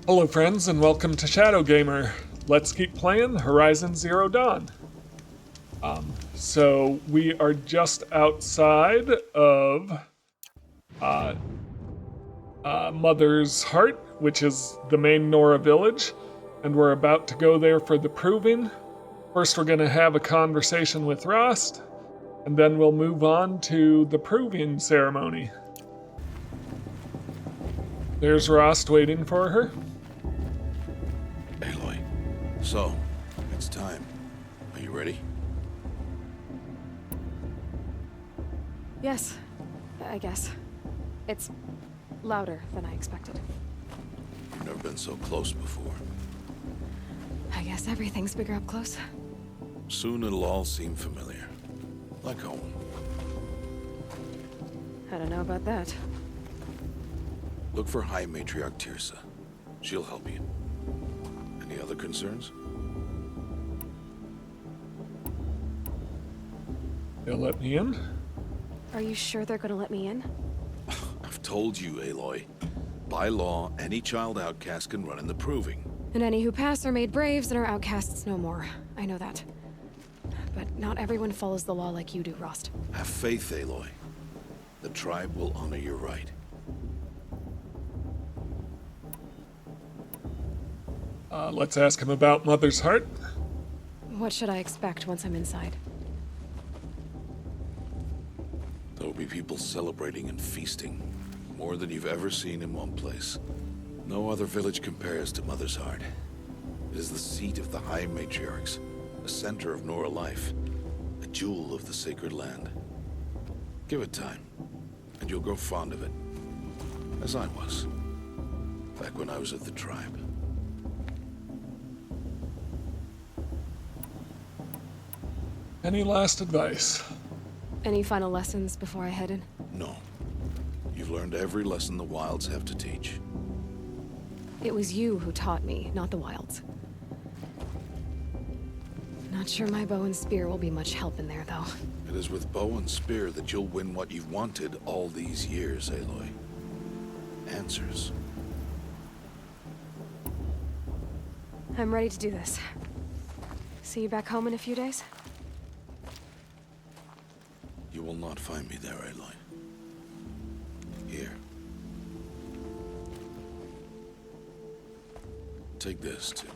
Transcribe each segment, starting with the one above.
Hello friends and welcome to Shadow Gamer. Let's keep playing Horizon Zero Dawn. So we are just outside of Mother's Heart, which is the main Nora village, and we're about to go there for the proving. First we're going to have a conversation with Rost, and then we'll move on to the proving ceremony. There's Rost waiting for her. Aloy, so, it's time. Are you ready? Yes, I guess. It's louder than I expected. You've never been so close before. I guess everything's bigger up close. Soon it'll all seem familiar. Like home. I don't know about that. Look for High Matriarch Tirsa. She'll help you. Any other concerns? They'll let me in? Are you sure they're gonna let me in? I've told you, Aloy. By law, any child outcast can run in the proving. And any who pass are made braves and are outcasts no more. I know that. But not everyone follows the law like you do, Rost. Have faith, Aloy. The tribe will honor your right. Let's ask him about Mother's Heart. What should I expect once I'm inside? There'll be people celebrating and feasting. More than you've ever seen in one place. No other village compares to Mother's Heart. It is the seat of the High Matriarchs, a center of Nora life, a jewel of the sacred land. Give it time, and you'll grow fond of it. As I was, back when I was at the tribe. Any last advice? Any final lessons before I head in? No. You've learned every lesson the Wilds have to teach. It was you who taught me, not the Wilds. Not sure my bow and spear will be much help in there, though. It is with bow and spear that you'll win what you've wanted all these years, Aloy. Answers. I'm ready to do this. See you back home in a few days? You will not find me there, Aloy. Here. Take this, too.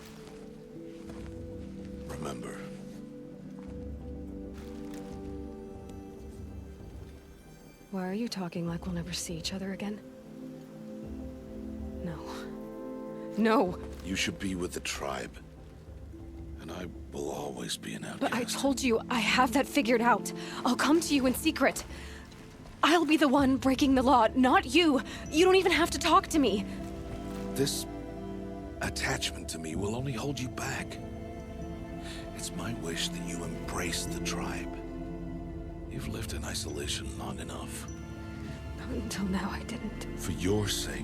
Remember. Why are you talking like we'll never see each other again? No. No! You should be with the tribe. And I will always be an outcast. But I told you, I have that figured out. I'll come to you in secret. I'll be the one breaking the law, not you. You don't even have to talk to me. This attachment to me will only hold you back. It's my wish that you embrace the tribe. You've lived in isolation long enough. Until now, I didn't. For your sake,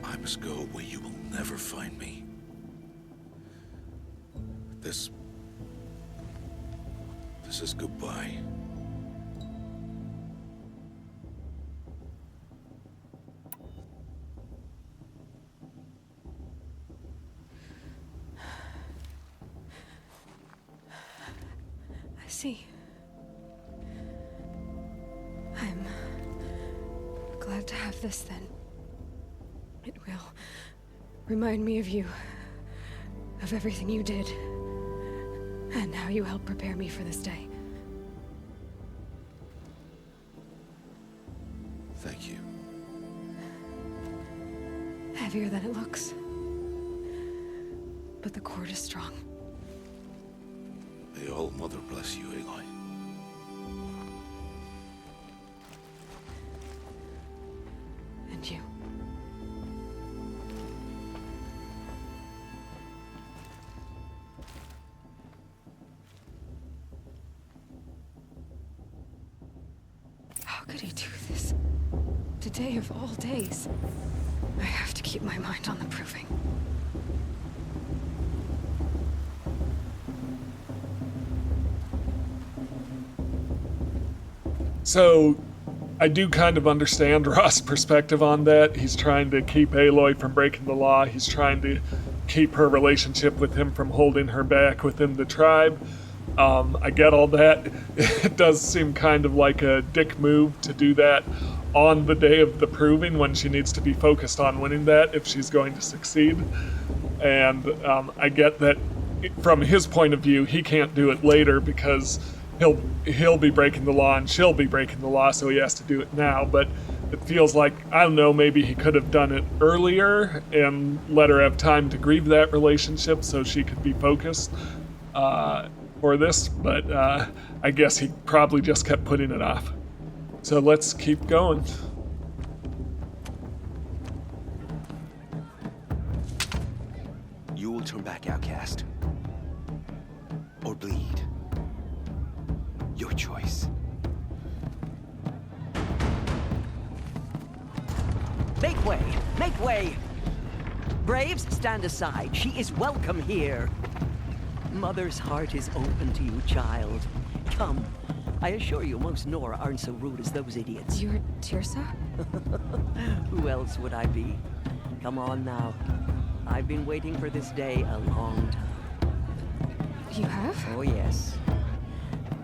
I must go where you will never find me. This is goodbye. I see. I'm glad to have this then. It will remind me of you, of everything you did, and how you helped prepare me for this day. Thank you. Heavier than it looks. But the cord is strong. May All Mother bless you, Aloy. And you. How could he do this? Today of all days. I have to keep my mind on the proving. So, I do kind of understand Ross' perspective on that. He's trying to keep Aloy from breaking the law. He's trying to keep her relationship with him from holding her back within the tribe. I get all that. It does seem kind of like a dick move to do that on the day of the proving when she needs to be focused on winning that if she's going to succeed. And I get that from his point of view, he can't do it later because he'll be breaking the law and she'll be breaking the law, so he has to do it now. But it feels like, I don't know, maybe he could have done it earlier and let her have time to grieve that relationship so she could be focused for this. But I guess he probably just kept putting it off. So let's keep going. You will turn back, outcast. Or bleed. Your choice. Make way! Make way! Braves, stand aside. She is welcome here. Mother's heart is open to you, child. Come. I assure you, most Nora aren't so rude as those idiots. You're Tirsa? Who else would I be? Come on now. I've been waiting for this day a long time. You have? Oh, yes.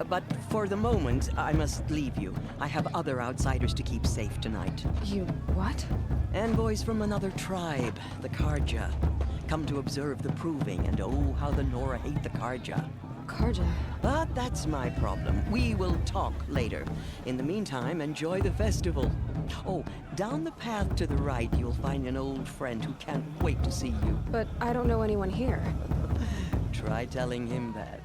But for the moment, I must leave you. I have other outsiders to keep safe tonight. You what? Envoys from another tribe, the Karja. Come to observe the proving, and oh, how the Nora hate the Karja. Karja. But that's my problem. We will talk later. In the meantime, enjoy the festival. Oh, down the path to the right, you'll find an old friend who can't wait to see you. But I don't know anyone here. Try telling him that.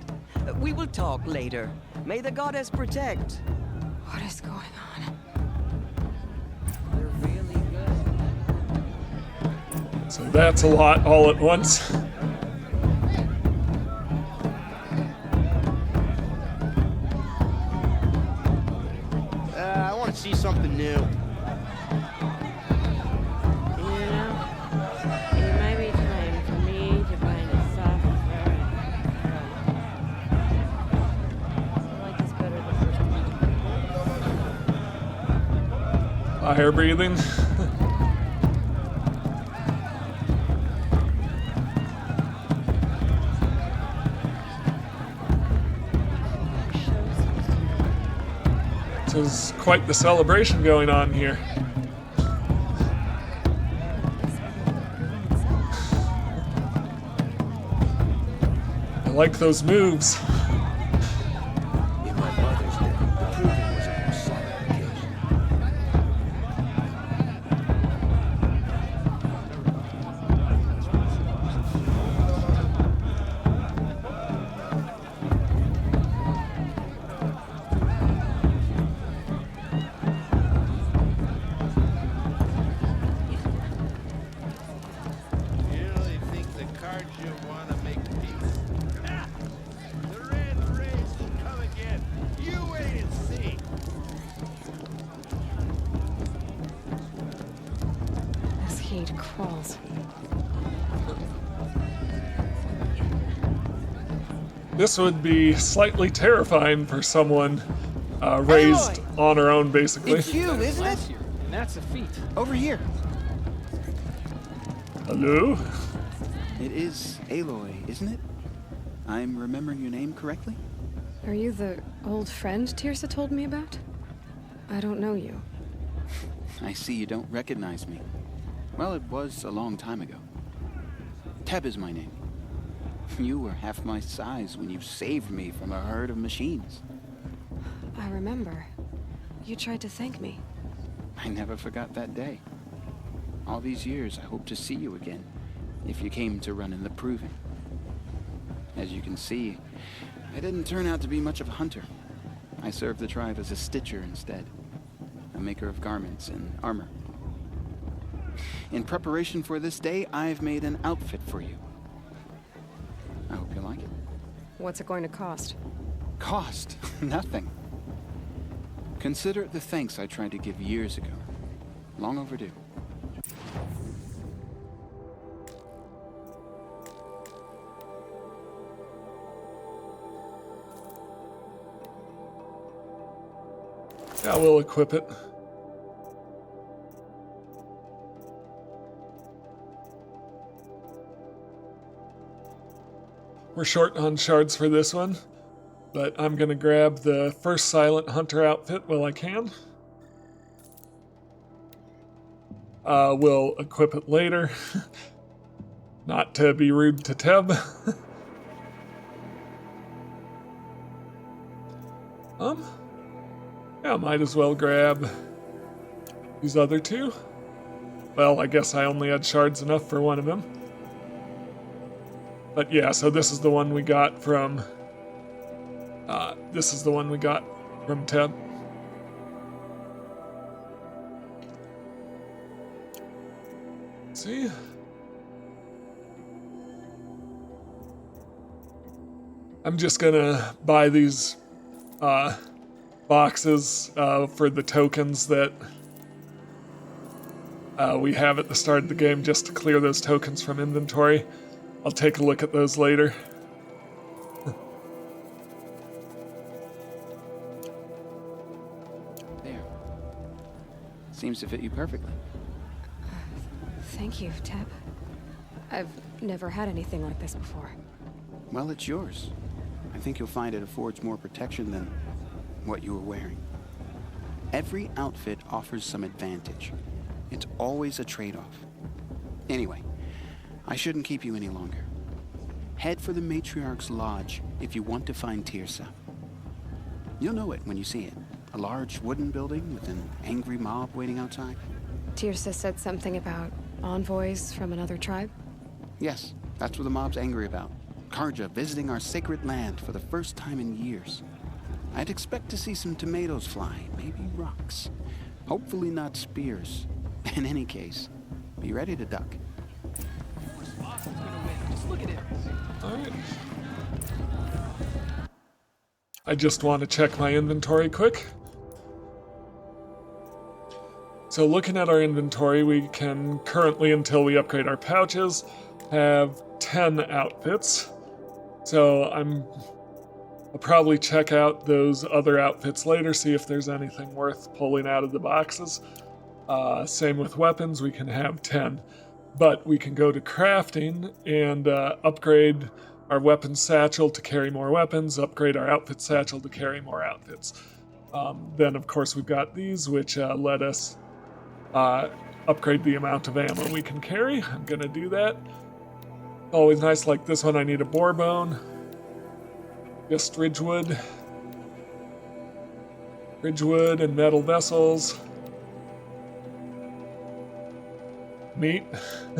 We will talk later. May the goddess protect. What is going on? They're really good. So that's a lot all at once. I want to see something new. You know, it might be time for me to find a soft I like this better the first time. Fire breathing. There's quite the celebration going on here. I like those moves. In my mother's day, the proving was a more solemn occasion. You really think the Karja want to make peace? Ha! The Red Race will come again. You wait and see. This heat crawls. This would be slightly terrifying for someone raised on her own, basically. It's you, isn't it? And that's a feat. Over here. Hello? It is Aloy, isn't it? I'm remembering your name correctly? Are you the old friend Tirsa told me about? I don't know you. I see you don't recognize me. Well, it was a long time ago. Teb is my name. You were half my size when you saved me from a herd of machines. I remember. You tried to thank me. I never forgot that day. All these years, I hope to see you again, if you came to run in the proving. As you can see, I didn't turn out to be much of a hunter. I served the tribe as a stitcher instead, a maker of garments and armor. In preparation for this day, I've made an outfit for you. I hope you like it. What's it going to cost? Cost? Nothing. Consider it the thanks I tried to give years ago. Long overdue. Yeah, we'll equip it. we're short on shards for this one, but I'm gonna grab the first Silent Hunter outfit while I can. We'll equip it later. Not to be rude to Teb. Yeah, might as well grab these other two. Well, I guess I only had shards enough for one of them. But yeah, so this is the one we got from Teb. See? I'm just gonna buy these boxes for the tokens that we have at the start of the game, just to clear those tokens from inventory. I'll take a look at those later. There. Seems to fit you perfectly. Thank you, Teb. I've never had anything like this before. Well, it's yours. I think you'll find it affords more protection than what you were wearing. Every outfit offers some advantage. It's always a trade-off. Anyway, I shouldn't keep you any longer. Head for the Matriarch's Lodge if you want to find Tirsa. You'll know it when you see it. A large wooden building with an angry mob waiting outside. Tirsa said something about envoys from another tribe? Yes, that's what the mob's angry about. Karja visiting our sacred land for the first time in years. I'd expect to see some tomatoes fly, maybe rocks. Hopefully not spears. In any case, be ready to duck. Alright. I just want to check my inventory quick. So looking at our inventory, we can currently, until we upgrade our pouches, have 10 outfits. So I'll probably check out those other outfits later, see if there's anything worth pulling out of the boxes. Same with weapons, we can have 10. But we can go to crafting and upgrade our weapon satchel to carry more weapons, upgrade our outfit satchel to carry more outfits. Then, of course, we've got these, which let us upgrade the amount of ammo we can carry. I'm going to do that. Always nice, like this one, I need a boar bone. Just Ridgewood and metal vessels. Meat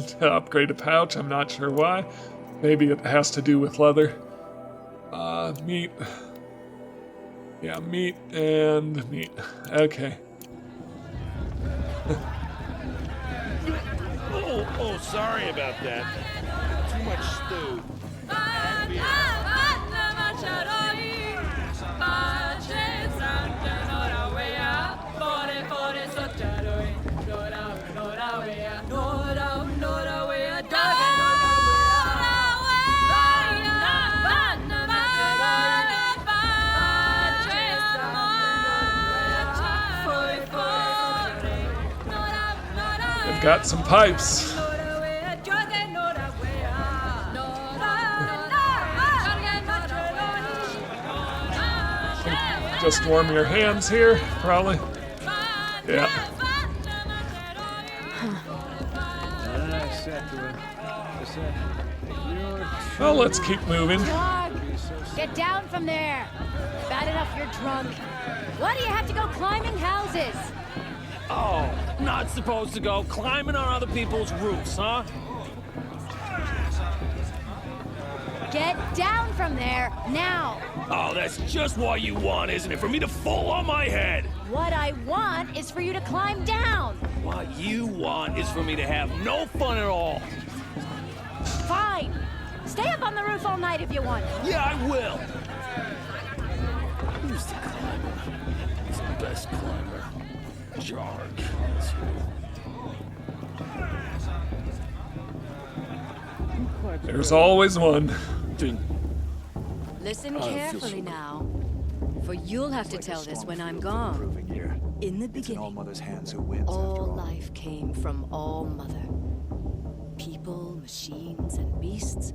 to upgrade a pouch, I'm not sure why. Maybe it has to do with leather. Meat. Yeah, meat and meat. Okay. Oh, sorry about that. Too much stew. They've got some pipes. Just warm your hands here, probably. Yeah. Well, let's keep moving. Dog, get down from there. Bad enough you're drunk. Why do you have to go climbing houses? Oh, not supposed to go climbing on other people's roofs, huh? Get down from there, now. Oh, that's just what you want, isn't it? For me to fall on my head. What I want is for you to climb down. What you want is for me to have no fun at all. Fine. Stay up on the roof all night if you want. Yeah, I will. Who's the climber? He's the best climber. Jarg. That's who. There's always one. Listen carefully now, for you'll have to tell this when I'm gone. In the beginning, all life came from All Mother. People, machines, and beasts,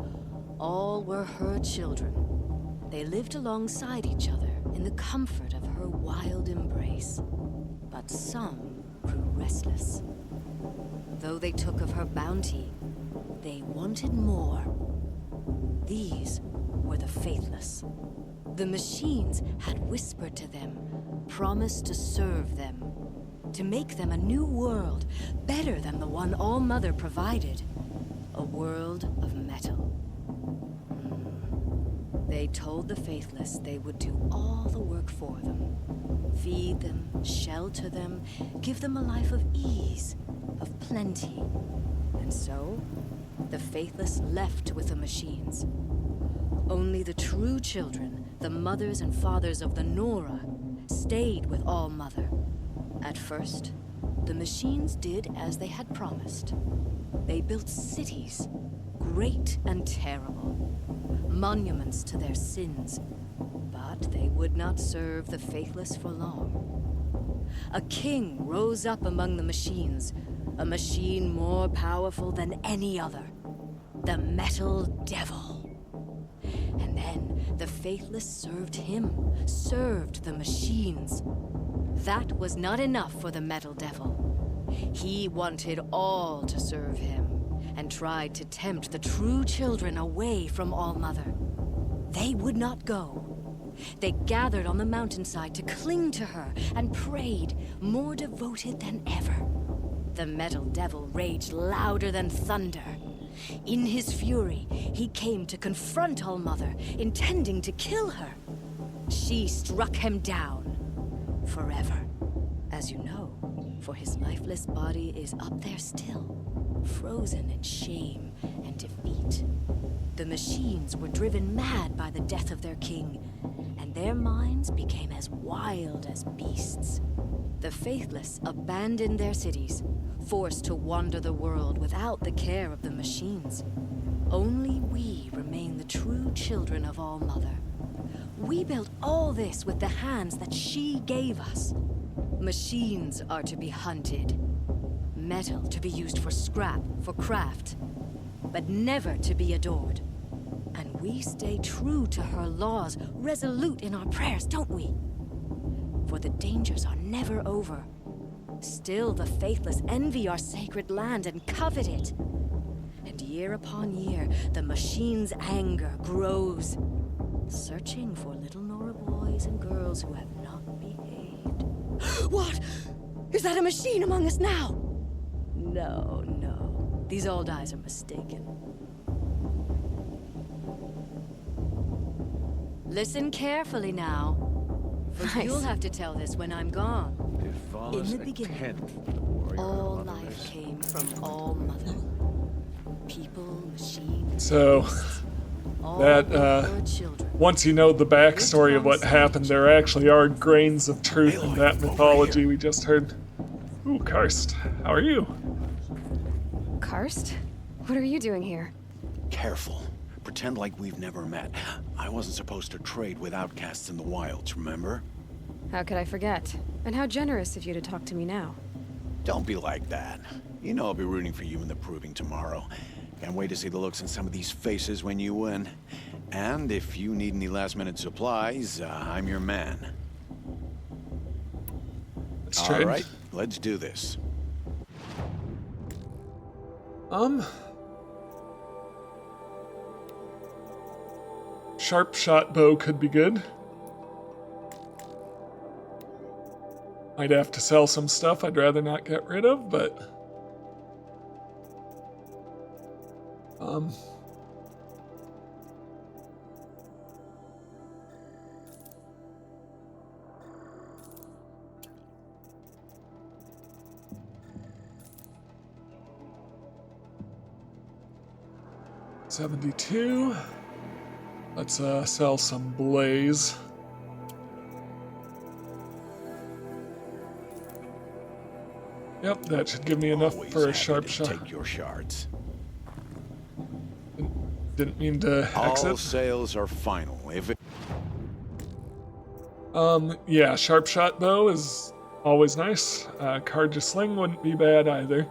All were her children. They lived alongside each other in the comfort of her wild embrace. But some grew restless. Though they took of her bounty, they wanted more. These were the faithless. The machines had whispered to them, promised to serve them, to make them a new world, better than the one All-Mother provided. A world of metal. They told the faithless they would do all the work for them. Feed them, shelter them, give them a life of ease, of plenty. And so, the faithless left with the machines. Only the true children, the mothers and fathers of the Nora, stayed with All-Mother. At first, the machines did as they had promised. They built cities, great and terrible, monuments to their sins. But they would not serve the faithless for long. A king rose up among the machines, a machine more powerful than any other, the Metal Devil. And then the faithless served him, served the machines. That was not enough for the Metal Devil. He wanted all to serve him, and tried to tempt the true children away from All-Mother. They would not go. They gathered on the mountainside to cling to her and prayed, more devoted than ever. The Metal Devil raged louder than thunder. In his fury, he came to confront All-Mother, intending to kill her. She struck him down. Forever. As you know, for his lifeless body is up there still, frozen in shame and defeat. The machines were driven mad by the death of their king, and their minds became as wild as beasts. The faithless abandoned their cities, forced to wander the world without the care of the machines. Only we remain the true children of All-Mother. We built all this with the hands that she gave us. Machines are to be hunted. Metal to be used for scrap, for craft. But never to be adored. And we stay true to her laws, resolute in our prayers, don't we? For the dangers are never over. Still the faithless envy our sacred land and covet it. And year upon year, the machine's anger grows, searching for little Nora boys and girls who have not behaved. What? Is that a machine among us now? No, no. These old eyes are mistaken. Listen carefully now. For you'll have to tell this when I'm gone. In the beginning, all life came from All-Mother. People, machines, So, beasts, all that, were her children. once you know the backstory of what happened, there actually are grains of truth in that mythology we just heard. Ooh, Karst, how are you? Karst? What are you doing here? Careful. Pretend like we've never met. I wasn't supposed to trade with outcasts in the wilds, remember? How could I forget? And how generous of you to talk to me now. Don't be like that. You know I'll be rooting for you in the proving tomorrow. Can't wait to see the looks on some of these faces when you win. And if you need any last-minute supplies, I'm your man. Let's trade. All right, let's do this. Sharp shot bow could be good. Might have to sell some stuff I'd rather not get rid of, but... $72. Let's sell some blaze. Yep, that should give me enough Always for a happy sharp to shot. Take your shards. Didn't mean to exit. All sales are final. If it... Yeah, sharp shot bow is always nice. Carja sling wouldn't be bad either.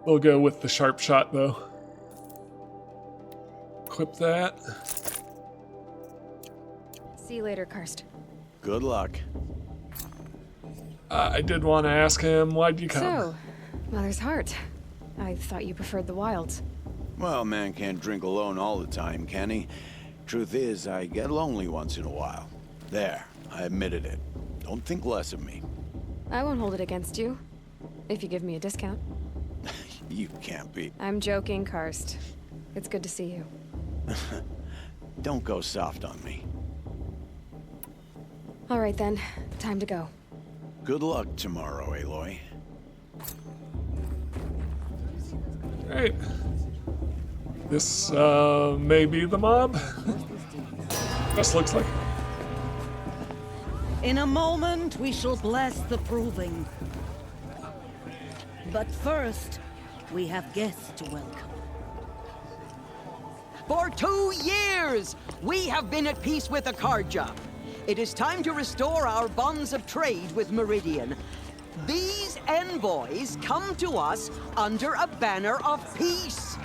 We'll go with the sharp shot, though. Equip that. See you later, Karst. Good luck. I did want to ask him, why'd you come? So, Mother's Heart. I thought you preferred the wilds. Well, man can't drink alone all the time, can he? Truth is, I get lonely once in a while. There, I admitted it. Don't think less of me. I won't hold it against you, if you give me a discount. You can't be. I'm joking, Karst. It's good to see you. Don't go soft on me. All right then, time to go. Good luck tomorrow, Aloy. Alright. This, may be the mob? Just looks like it. In a moment, we shall bless the proving. But first, we have guests to welcome. For 2 years, we have been at peace with Akarja. It is time to restore our bonds of trade with Meridian. These envoys come to us under a banner of peace.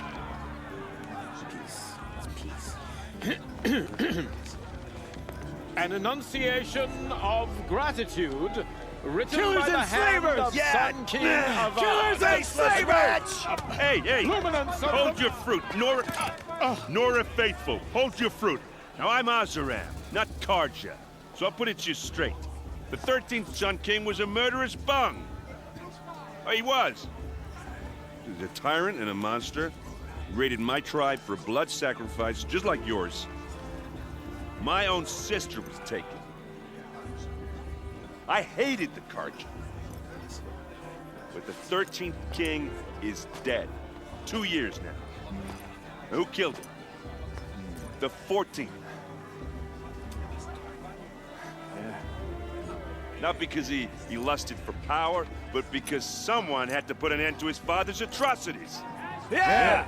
An enunciation of gratitude written Killers by the and hand slavers! of Sun King of Killers and slavers! Hey, hey! Luminance of Hold the- your fruit, Nora Faithful. Hold your fruit. Now I'm Azaram, not Karja, so I'll put it to you straight. The 13th Sun King was a murderous bung. Oh, he was. He was a tyrant and a monster. He raided my tribe for blood sacrifice, just like yours. My own sister was taken. I hated the Karja. But the 13th king is dead. 2 years now. Now, who killed him? The 14th. Not because he lusted for power, but because someone had to put an end to his father's atrocities. Yeah!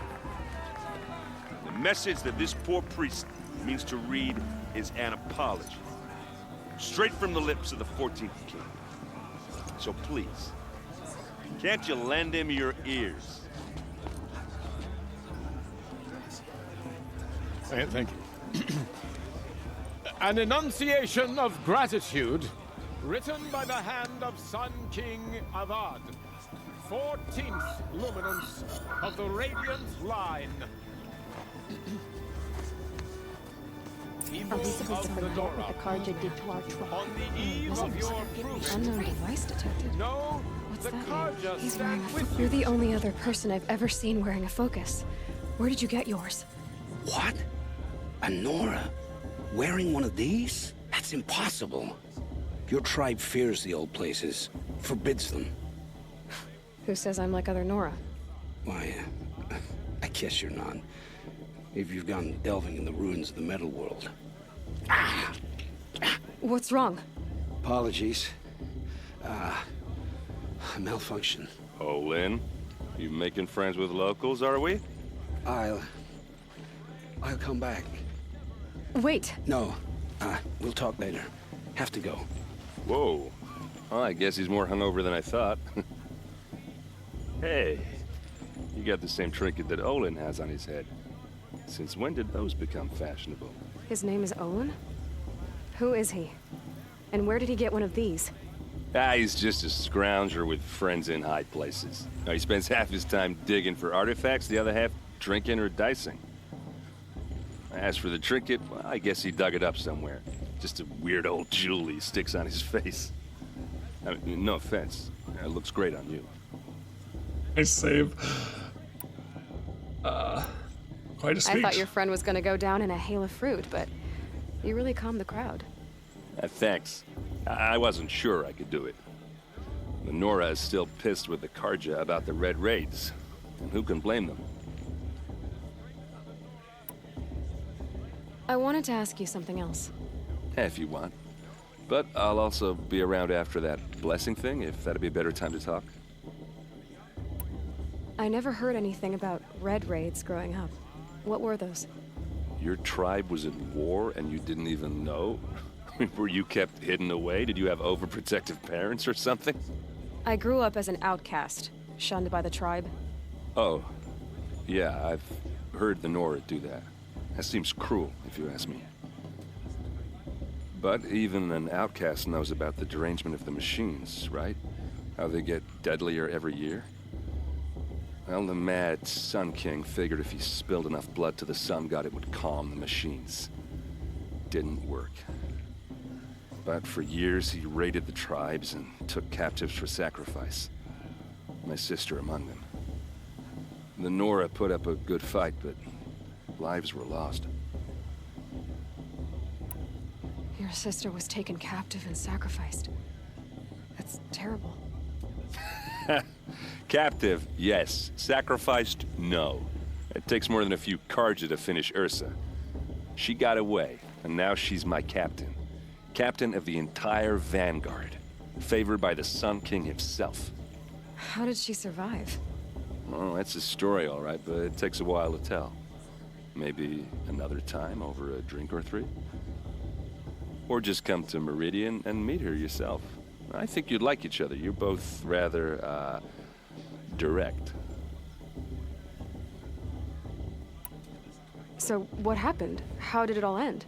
The message that this poor priest means to read is an apology. Straight from the lips of the 14th king. So please, can't you lend him your ears? Thank you. An enunciation of gratitude written by the hand of Sun King Avad, 14th luminance of the Radiant Line. Are we supposed to forget what the Karja did to our tribe? On the eve of your proving. Unknown device detected. No, What's the that Karja mean? He's stand wearing a with You're the only other person I've ever seen wearing a focus. Where did you get yours? What? A Nora? Wearing one of these? That's impossible. Your tribe fears the old places, forbids them. Who says I'm like other Nora? Why, I guess you're not. If you've gone delving in the ruins of the metal world. What's wrong? Apologies. Malfunction. Oh, Lynn, you making friends with locals, are we? I'll come back. Wait. No, we'll talk later. Have to go. Whoa. Well, I guess he's more hungover than I thought. Hey, you got the same trinket that Olin has on his head. Since when did those become fashionable? His name is Owen? Who is he? And where did he get one of these? He's just a scrounger with friends in high places. Now, he spends half his time digging for artifacts, the other half drinking or dicing. As for the trinket, well, I guess he dug it up somewhere. Just a weird old jewel he sticks on his face. I mean, no offense. It looks great on you. Nice save. Quite a speech. I thought your friend was gonna go down in a hail of fruit, but you really calmed the crowd. Thanks. I wasn't sure I could do it. The Nora is still pissed with the Karja about the Red Raids. And who can blame them? I wanted to ask you something else. If you want. But I'll also be around after that blessing thing, if that'd be a better time to talk. I never heard anything about Red Raids growing up. What were those? Your tribe was in war and you didn't even know? Were you kept hidden away? Did you have overprotective parents or something? I grew up as an outcast, shunned by the tribe. Oh, yeah, I've heard the Nora do that. That seems cruel, if you ask me. But even an outcast knows about the derangement of the machines, right? How they get deadlier every year? Well, the mad Sun King figured if he spilled enough blood to the Sun God, it would calm the machines. Didn't work. But for years, he raided the tribes and took captives for sacrifice. My sister among them. The Nora put up a good fight, but lives were lost. Your sister was taken captive and sacrificed. That's terrible. Captive, yes. Sacrificed, no. It takes more than a few Karja to finish Ursa. She got away, and now she's my captain. Captain of the entire Vanguard. Favored by the Sun King himself. How did she survive? Well, that's a story, all right, but it takes a while to tell. Maybe another time over a drink or three? Or just come to Meridian and meet her yourself. I think you'd like each other. You're both rather, direct. So, what happened? How did it all end?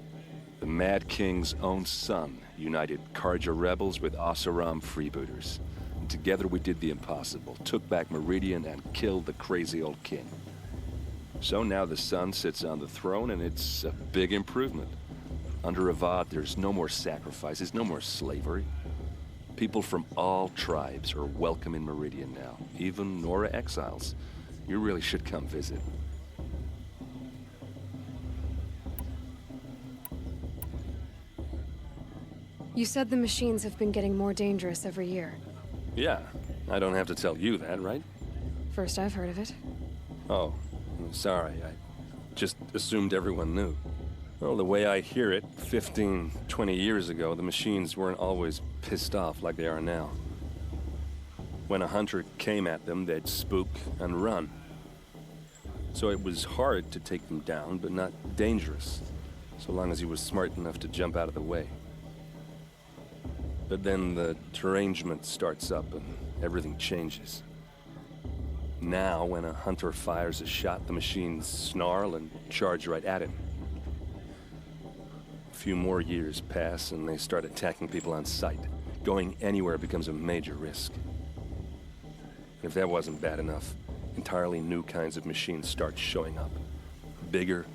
The Mad King's own son united Karja rebels with Oseram freebooters. And together we did the impossible, took back Meridian and killed the crazy old king. So now the son sits on the throne and it's a big improvement. Under Avad, there's no more sacrifices, no more slavery. People from all tribes are welcome in Meridian now, even Nora exiles. You really should come visit. You said the machines have been getting more dangerous every year. Yeah, I don't have to tell you that, right? First I've heard of it. Oh, I'm sorry. I just assumed everyone knew. Well, the way I hear it, 15, 20 years ago, the machines weren't always pissed off like they are now. When a hunter came at them, they'd spook and run. So it was hard to take them down, but not dangerous, so long as he was smart enough to jump out of the way. But then the derangement starts up and everything changes. Now, when a hunter fires a shot, the machines snarl and charge right at him. A few more years pass and they start attacking people on sight. Going anywhere becomes a major risk. If that wasn't bad enough, entirely new kinds of machines start showing up. Bigger,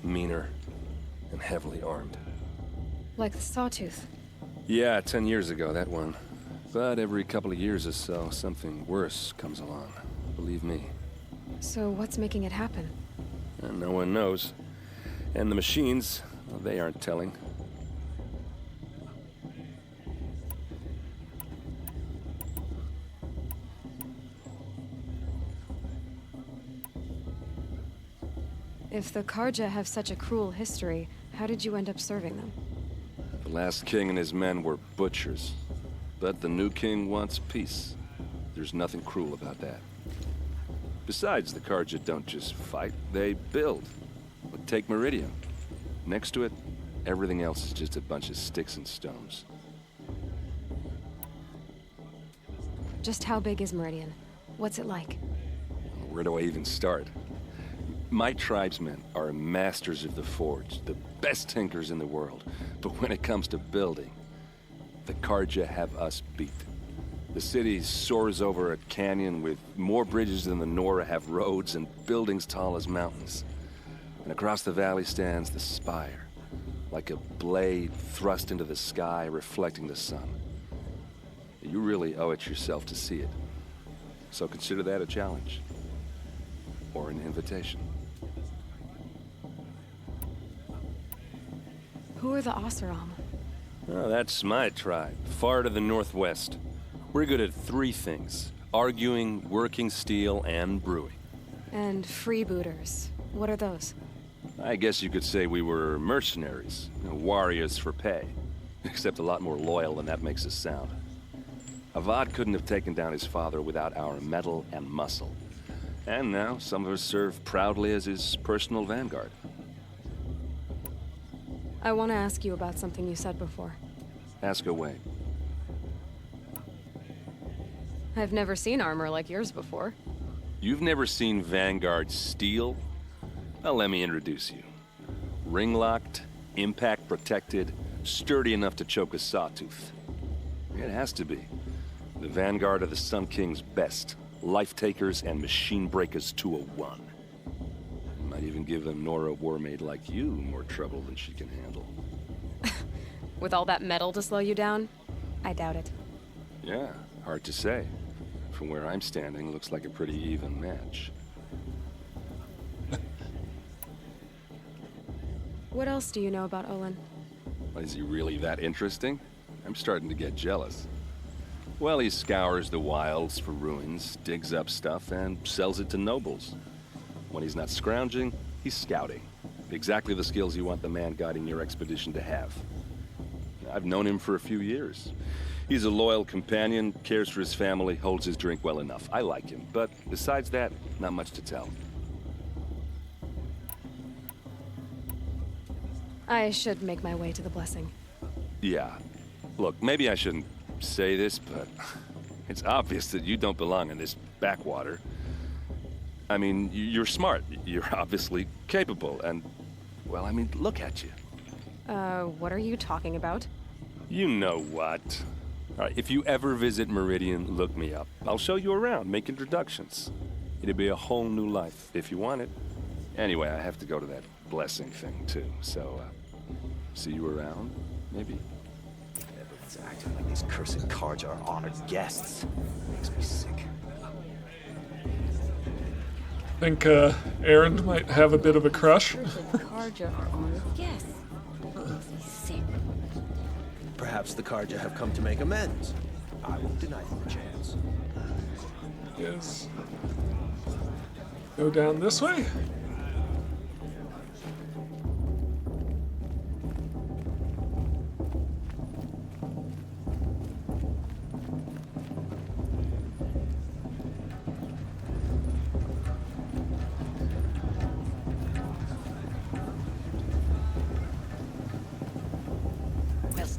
meaner, and heavily armed. Like the Sawtooth. Yeah, 10 years ago, that one. But every couple of years or so, something worse comes along. Believe me. So what's making it happen? And no one knows. And the machines, well, they aren't telling. If the Karja have such a cruel history, how did you end up serving them? The last king and his men were butchers. But the new king wants peace. There's nothing cruel about that. Besides, the Karja don't just fight, they build. But take Meridian. Next to it, everything else is just a bunch of sticks and stones. Just how big is Meridian? What's it like? Where do I even start? My tribesmen are masters of the forge, the best tinkers in the world. But when it comes to building, the Karja have us beat. The city soars over a canyon with more bridges than the Nora have roads and buildings tall as mountains. And across the valley stands the spire, like a blade thrust into the sky, reflecting the sun. You really owe it yourself to see it. So consider that a challenge. Or an invitation. Who are the Oseram? Oh, that's my tribe, far to the northwest. We're good at three things: arguing, working steel, and brewing. And freebooters. What are those? I guess you could say we were mercenaries, warriors for pay. Except a lot more loyal than that makes us sound. Avad couldn't have taken down his father without our metal and muscle. And now some of us serve proudly as his personal vanguard. I want to ask you about something you said before. Ask away. I've never seen armor like yours before. You've never seen Vanguard steel? Well, let me introduce you. Ring-locked, impact-protected, sturdy enough to choke a sawtooth. It has to be. The Vanguard are the Sun King's best. Life-takers and machine breakers to a one. Might even give a Nora Warmaid like you more trouble than she can handle. With all that metal to slow you down? I doubt it. Yeah, hard to say. From where I'm standing, looks like a pretty even match. What else do you know about Olin? Is he really that interesting? I'm starting to get jealous. Well, he scours the wilds for ruins, digs up stuff, and sells it to nobles. When he's not scrounging, he's scouting. Exactly the skills you want the man guiding your expedition to have. I've known him for a few years. He's a loyal companion, cares for his family, holds his drink well enough. I like him, but besides that, not much to tell. I should make my way to the blessing. Yeah. Look, maybe I shouldn't say this, but it's obvious that you don't belong in this backwater. I mean, you're smart. You're obviously capable, and, well, I mean, look at you. What are you talking about? You know what. All right, if you ever visit Meridian, look me up. I'll show you around, make introductions. It'll be a whole new life, if you want it. Anyway, I have to go to that blessing thing, too, so, see you around, maybe? Everyone's acting like these cursed cards are honored guests. Makes me sick. Think, Aaron might have a bit of a crush. Yes. Perhaps the Karja have come to make amends. I won't deny them a chance. Yes. Go down this way.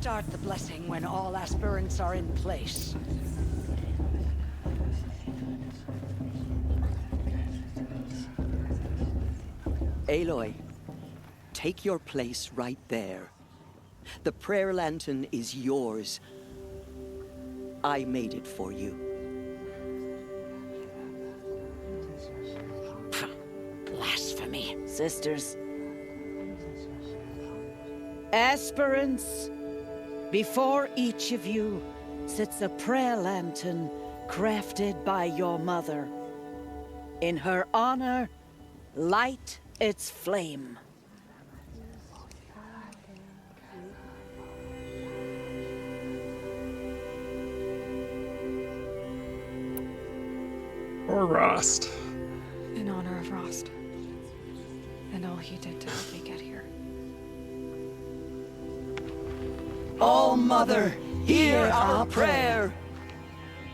Start the blessing when all aspirants are in place. Aloy, take your place right there. The prayer lantern is yours. I made it for you. Blasphemy. Sisters. Aspirants, before each of you sits a prayer lantern crafted by your mother. In her honor, light its flame. Or Rost. In honor of Rost. And all he did to help me get here. Oh, Mother, hear our prayer.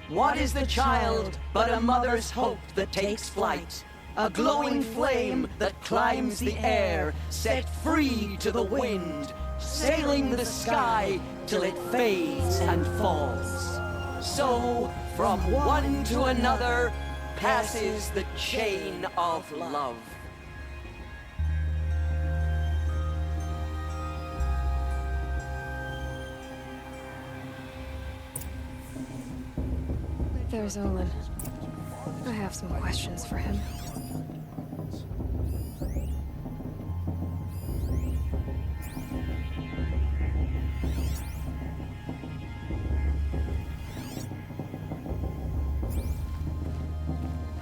What is the child but a mother's hope that takes flight? A glowing flame that climbs the air, set free to the wind, sailing the sky till it fades and falls. So, from one to another, passes the chain of love. There's Olin. I have some questions for him.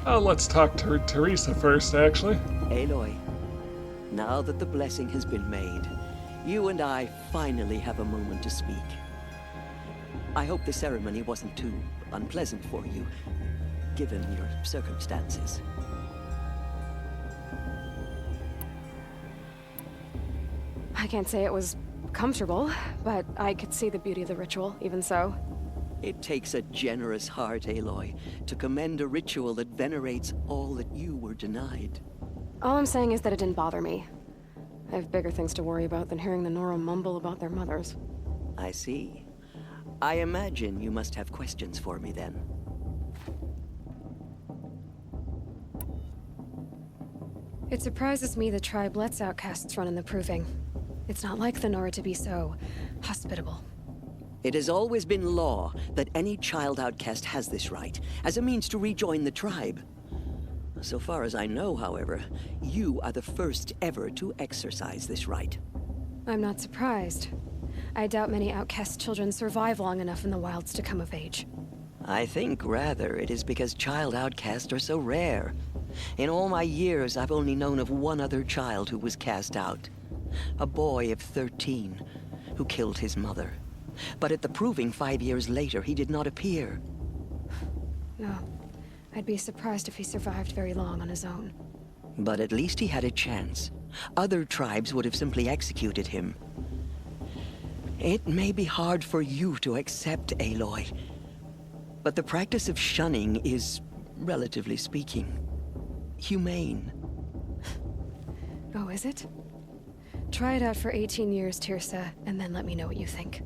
Let's talk to Teresa first, actually. Aloy, now that the blessing has been made, you and I finally have a moment to speak. I hope the ceremony wasn't too unpleasant for you, given your circumstances. I can't say it was comfortable, but I could see the beauty of the ritual, even so. It takes a generous heart, Aloy, to commend a ritual that venerates all that you were denied. All I'm saying is that it didn't bother me. I have bigger things to worry about than hearing the Nora mumble about their mothers. I see. I imagine you must have questions for me then. It surprises me the tribe lets outcasts run in the Proving. It's not like the Nora to be so hospitable. It has always been law that any child outcast has this right, as a means to rejoin the tribe. So far as I know, however, you are the first ever to exercise this right. I'm not surprised. I doubt many outcast children survive long enough in the wilds to come of age. I think, rather, it is because child outcasts are so rare. In all my years, I've only known of one other child who was cast out. A boy of 13, who killed his mother. But at the Proving 5 years later, he did not appear. No. I'd be surprised if he survived very long on his own. But at least he had a chance. Other tribes would have simply executed him. It may be hard for you to accept, Aloy, but the practice of shunning is, relatively speaking, humane. Oh, is it? Try it out for 18 years, Tirsa, and then let me know what you think.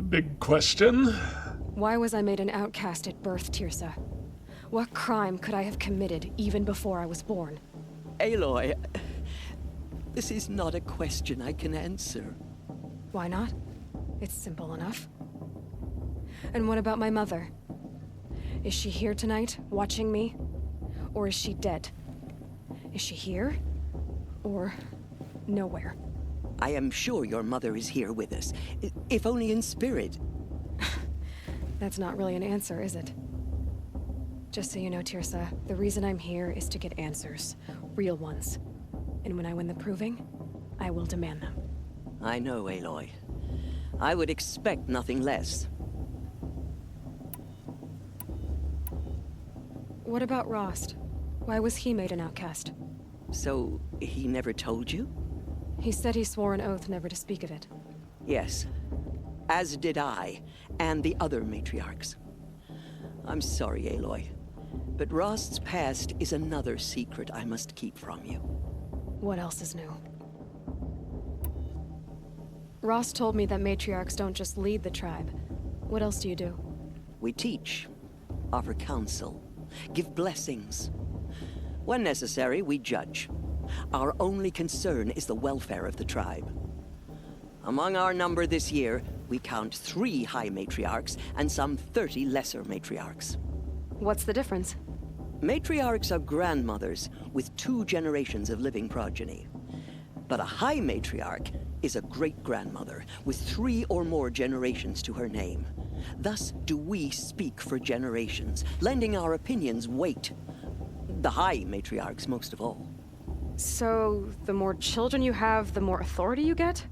Big question. Why was I made an outcast at birth, Tirsa? What crime could I have committed even before I was born? Aloy, this is not a question I can answer. Why not? It's simple enough. And what about my mother? Is she here tonight, watching me? Or is she dead? Is she here? Or nowhere? I am sure your mother is here with us, if only in spirit. That's not really an answer, is it? Just so you know, Tirsa, the reason I'm here is to get answers. Real ones. And when I win the Proving, I will demand them. I know, Aloy. I would expect nothing less. What about Rost? Why was he made an outcast? So, he never told you? He said he swore an oath never to speak of it. Yes. As did I, and the other matriarchs. I'm sorry, Aloy, but Rost's past is another secret I must keep from you. What else is new? Rost told me that matriarchs don't just lead the tribe. What else do you do? We teach, offer counsel, give blessings. When necessary, we judge. Our only concern is the welfare of the tribe. Among our number this year, we count 3 high matriarchs and some 30 lesser matriarchs. What's the difference? Matriarchs are grandmothers with 2 generations of living progeny. But a high matriarch is a great-grandmother with 3 or more generations to her name. Thus do we speak for generations, lending our opinions weight. The high matriarchs most of all. So, the more children you have, the more authority you get?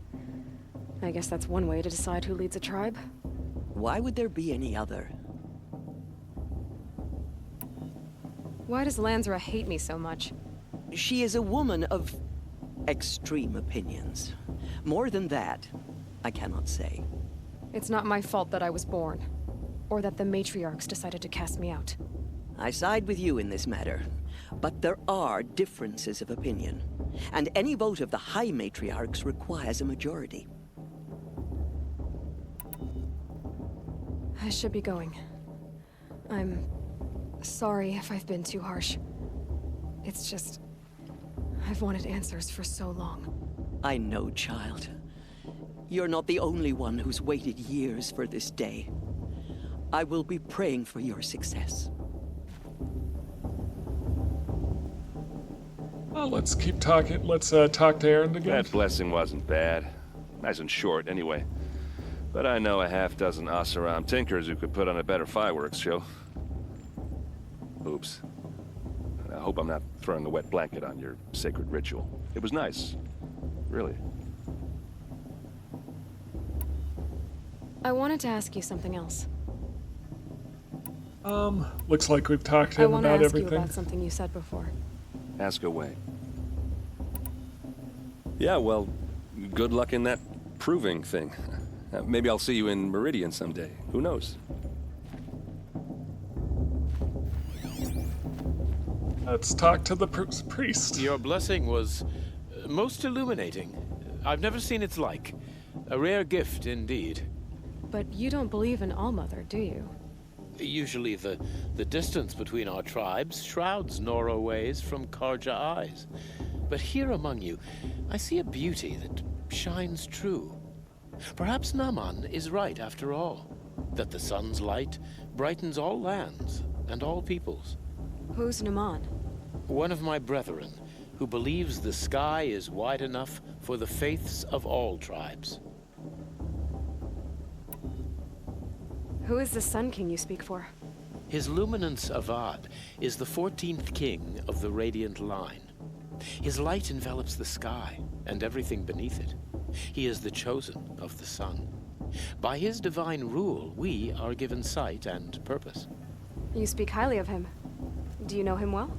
I guess that's one way to decide who leads a tribe. Why would there be any other? Why does Lansra hate me so much? She is a woman of extreme opinions. More than that, I cannot say. It's not my fault that I was born, or that the matriarchs decided to cast me out. I side with you in this matter, but there are differences of opinion, and any vote of the high matriarchs requires a majority. I should be going. I'm sorry if I've been too harsh. It's just, I've wanted answers for so long. I know, child. You're not the only one who's waited years for this day. I will be praying for your success. Well, let's keep talking. Let's talk to Aaron again. That blessing wasn't bad. Nice and short, anyway. But I know a half-dozen Oseram tinkers who could put on a better fireworks show. Oops. I hope I'm not throwing a wet blanket on your sacred ritual. It was nice. Really. I wanted to ask you something else. Looks like we've talked to him about I want to ask everything. you about something you said before. Ask away. Yeah, well, good luck in that proving thing. Maybe I'll see you in Meridian someday. Who knows? Let's talk to the priest. Your blessing was most illuminating. I've never seen its like. A rare gift indeed. But you don't believe in Allmother, do you? Usually the distance between our tribes shrouds Nora ways from Karja eyes. But here among you, I see a beauty that shines true. Perhaps Naman is right after all, that the sun's light brightens all lands and all peoples. Who's Naman? One of my brethren, who believes the sky is wide enough for the faiths of all tribes. Who is the Sun King you speak for? His Luminance Avad is the 14th king of the Radiant Line. His light envelops the sky and everything beneath it. He is the chosen of the sun. By his divine rule, we are given sight and purpose. You speak highly of him. Do you know him well?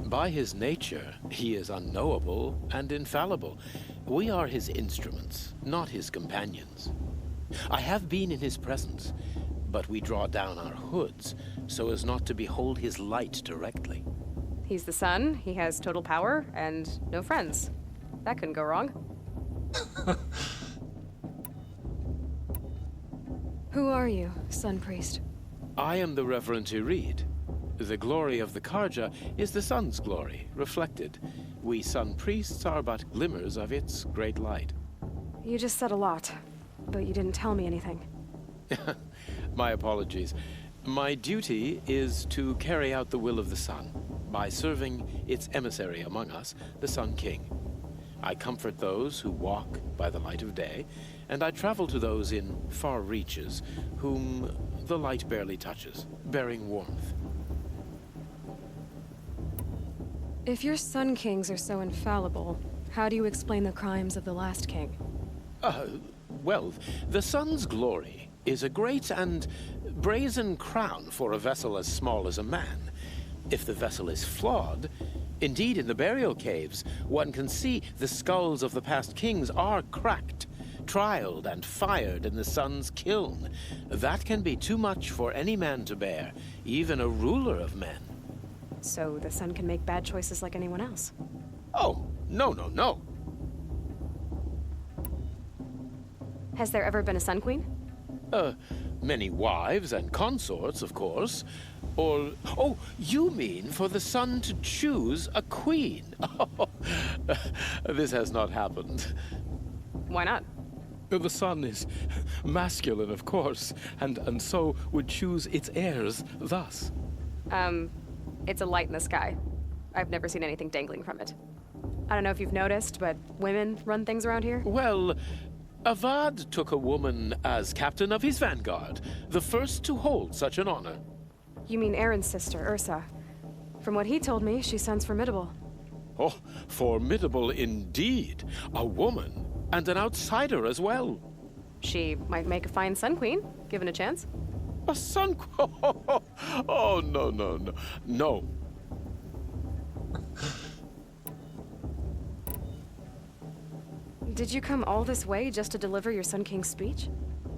By his nature, he is unknowable and infallible. We are his instruments, not his companions. I have been in his presence, but we draw down our hoods so as not to behold his light directly. He's the sun, he has total power, and no friends. That couldn't go wrong. Who are you, Sun Priest? I am the Reverend Irid. The glory of the Karja is the sun's glory, reflected. We sun priests are but glimmers of its great light. You just said a lot, but you didn't tell me anything. My apologies. My duty is to carry out the will of the sun by serving its emissary among us, the Sun King. I comfort those who walk by the light of day, and I travel to those in far reaches whom the light barely touches, bearing warmth. If your Sun Kings are so infallible, how do you explain the crimes of the last king? Well, the sun's glory is a great and brazen crown for a vessel as small as a man. If the vessel is flawed, indeed in the burial caves, one can see the skulls of the past kings are cracked, trialed and fired in the sun's kiln. That can be too much for any man to bear, even a ruler of men. So the sun can make bad choices like anyone else? Oh, no. Has there ever been a Sun Queen? Many wives and consorts, of course. Or, oh, you mean for the sun to choose a queen? This has not happened. Why not? The sun is masculine, of course, and so would choose its heirs thus. It's a light in the sky. I've never seen anything dangling from it. I don't know if you've noticed, but women run things around here? Well, Avad took a woman as captain of his vanguard, the first to hold such an honor. You mean Aaron's sister, Ursa. From what he told me, she sounds formidable. Oh, formidable indeed. A woman, and an outsider as well. She might make a fine Sun Queen, given a chance. A Sun Queen? Oh, no. Did you come all this way just to deliver your Sun King's speech?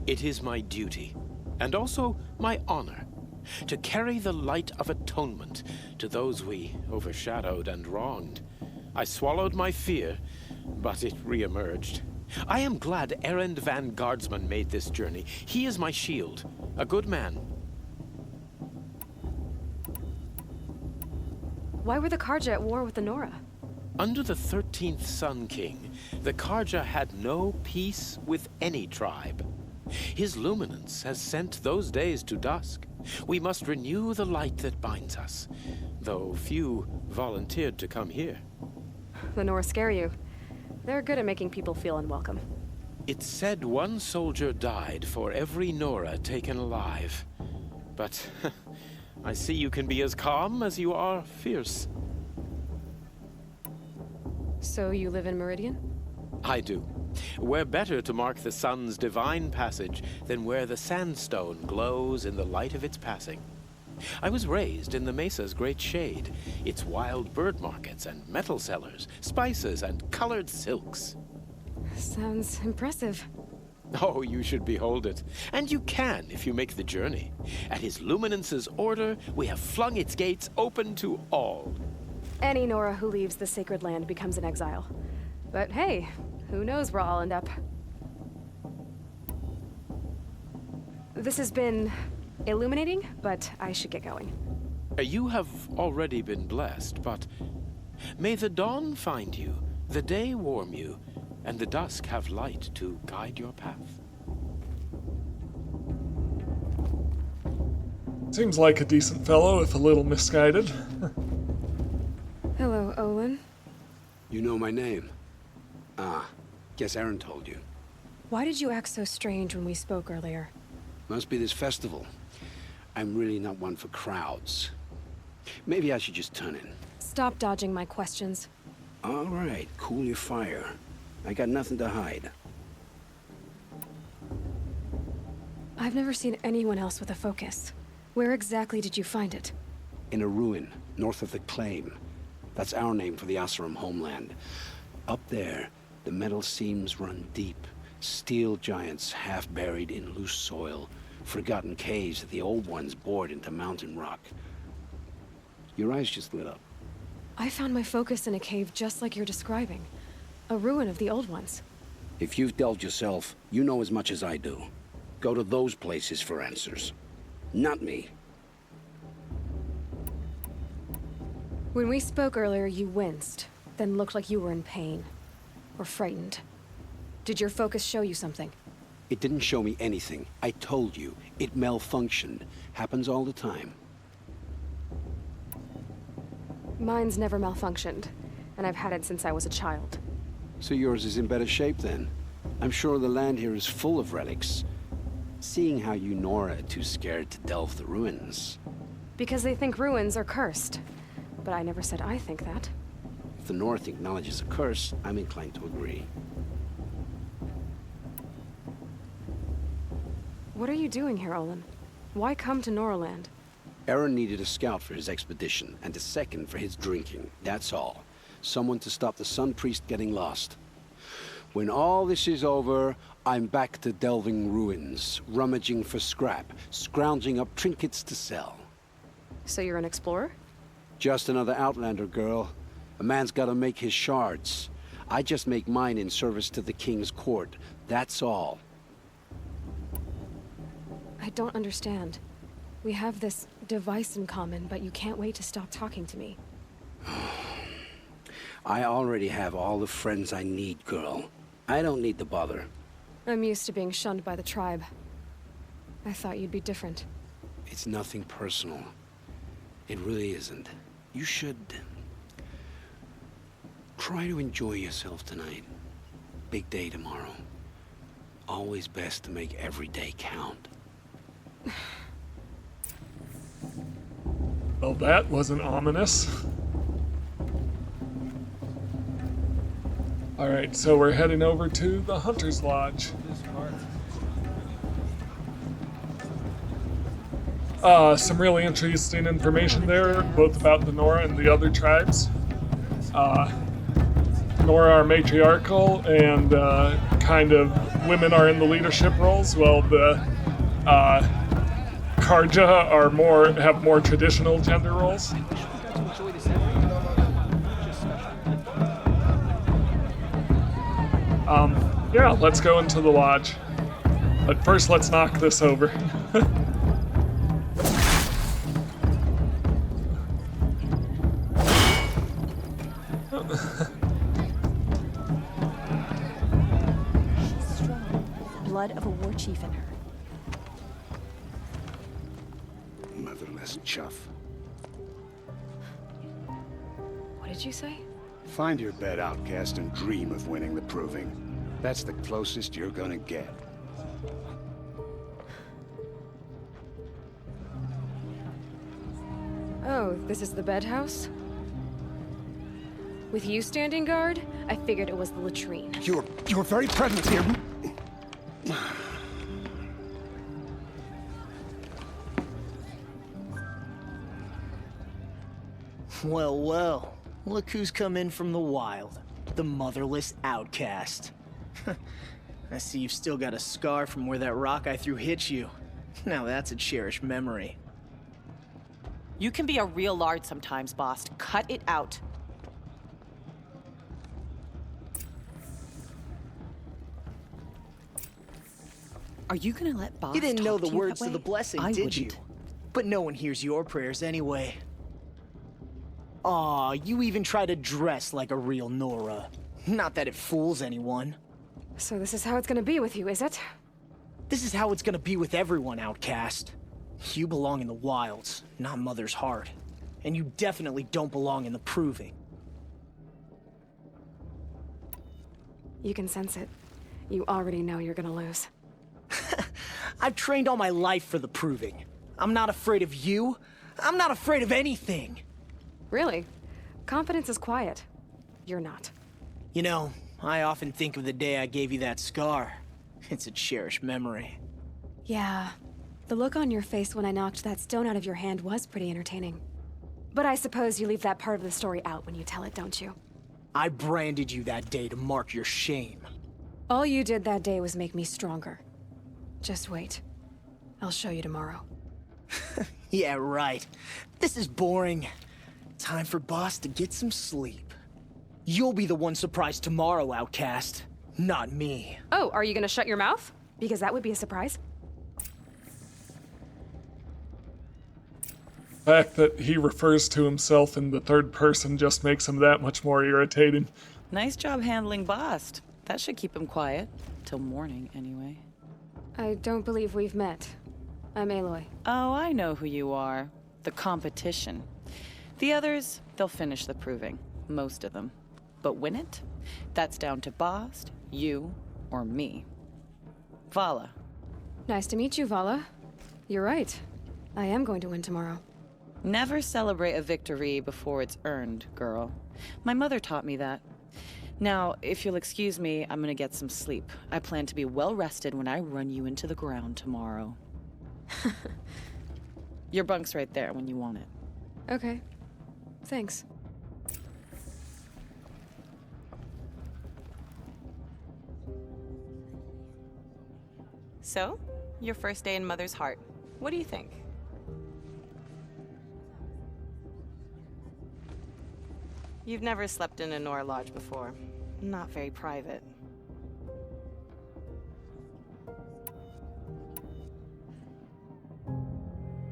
It is my duty, and also my honor, to carry the light of atonement to those we overshadowed and wronged. I swallowed my fear, but it re-emerged. I am glad Erend Van Guardsman made this journey. He is my shield, a good man. Why were the Karja at war with the Nora? Under the 13th Sun King, the Karja had no peace with any tribe. His luminance has sent those days to dusk. We must renew the light that binds us, though few volunteered to come here. The Nora scare you. They're good at making people feel unwelcome. It's said one soldier died for every Nora taken alive. But I see you can be as calm as you are fierce. So you live in Meridian? I do. Where better to mark the sun's divine passage than where the sandstone glows in the light of its passing. I was raised in the mesa's great shade, its wild bird markets and metal sellers, spices and colored silks. Sounds impressive. Oh, you should behold it. And you can if you make the journey. At his luminance's order, we have flung its gates open to all. Any Nora who leaves the sacred land becomes an exile. But hey, who knows where I'll end up. This has been illuminating, but I should get going. You have already been blessed, but may the dawn find you, the day warm you, and the dusk have light to guide your path. Seems like a decent fellow, if a little misguided. Hello, Olin. You know my name? Ah, guess Aaron told you. Why did you act so strange when we spoke earlier? Must be this festival. I'm really not one for crowds. Maybe I should just turn in. Stop dodging my questions. All right, cool your fire. I got nothing to hide. I've never seen anyone else with a focus. Where exactly did you find it? In a ruin, north of the Claim. That's our name for the Asuram homeland. Up there, the metal seams run deep. Steel giants half buried in loose soil. Forgotten caves that the old ones bored into mountain rock. Your eyes just lit up. I found my focus in a cave just like you're describing. A ruin of the old ones. If you've delved yourself, you know as much as I do. Go to those places for answers. Not me. When we spoke earlier, you winced, then looked like you were in pain. Or frightened. Did your focus show you something? It didn't show me anything. I told you. It malfunctioned. Happens all the time. Mine's never malfunctioned, and I've had it since I was a child. So yours is in better shape then. I'm sure the land here is full of relics. Seeing how you Nora are too scared to delve the ruins. Because they think ruins are cursed. But I never said I think that. If the North acknowledges a curse, I'm inclined to agree. What are you doing here, Olin? Why come to Noraland? Aaron needed a scout for his expedition, and a second for his drinking. That's all. Someone to stop the Sun Priest getting lost. When all this is over, I'm back to delving ruins, rummaging for scrap, scrounging up trinkets to sell. So you're an explorer? Just another Outlander, girl. A man's gotta make his shards. I just make mine in service to the King's court. That's all. I don't understand. We have this device in common, but you can't wait to stop talking to me. I already have all the friends I need, girl. I don't need the bother. I'm used to being shunned by the tribe. I thought you'd be different. It's nothing personal. It really isn't. You should... try to enjoy yourself tonight. Big day tomorrow. Always best to make every day count. Well, that wasn't ominous. Alright, so we're heading over to the Hunter's Lodge. Some really interesting information there, both about the Nora and the other tribes. Nora are matriarchal, and kind of women are in the leadership roles, while the Karja are have more traditional gender roles. Yeah, let's go into the lodge. But first, let's knock this over. She's strong. Blood of a war chief in her. Motherless chuff. What did you say? Find your bed, outcast, and dream of winning the proving. That's the closest you're gonna get. Oh, this is the bedhouse? With you standing guard, I figured it was the latrine. Your very presence here... Well, well. Look who's come in from the wild. The motherless outcast. I see you've still got a scar from where that rock I threw hit you. Now that's a cherished memory. You can be a real lard sometimes, boss. Cut it out. Are you gonna let Boss You didn't know talk the to you words that to the way? blessing, I did you? wouldn't. But no one hears your prayers anyway. Aw, you even try to dress like a real Nora. Not that it fools anyone. So this is how it's gonna be with you, is it? This is how it's gonna be with everyone, outcast. You belong in the wilds, not Mother's Heart. And you definitely don't belong in the Proving. You can sense it. You already know you're gonna lose. I've trained all my life for the Proving. I'm not afraid of you. I'm not afraid of anything. Really? Confidence is quiet. You're not. You know, I often think of the day I gave you that scar. It's a cherished memory. Yeah. The look on your face when I knocked that stone out of your hand was pretty entertaining. But I suppose you leave that part of the story out when you tell it, don't you? I branded you that day to mark your shame. All you did that day was make me stronger. Just wait. I'll show you tomorrow. Yeah, right. This is boring. Time for Boss to get some sleep. You'll be the one surprised tomorrow, outcast. Not me. Oh, are you gonna shut your mouth? Because that would be a surprise. The fact that he refers to himself in the third person just makes him that much more irritating. Nice job handling Bost. That should keep him quiet. Till morning, anyway. I don't believe we've met. I'm Aloy. Oh, I know who you are. The competition. The others, they'll finish the proving. Most of them. But win it? That's down to Bost, you, or me. Vala. Nice to meet you, Vala. You're right. I am going to win tomorrow. Never celebrate a victory before it's earned, girl. My mother taught me that. Now, if you'll excuse me, I'm gonna get some sleep. I plan to be well rested when I run you into the ground tomorrow. Your bunk's right there when you want it. Okay. Thanks. So, your first day in Mother's Heart. What do you think? You've never slept in a Nora lodge before. Not very private.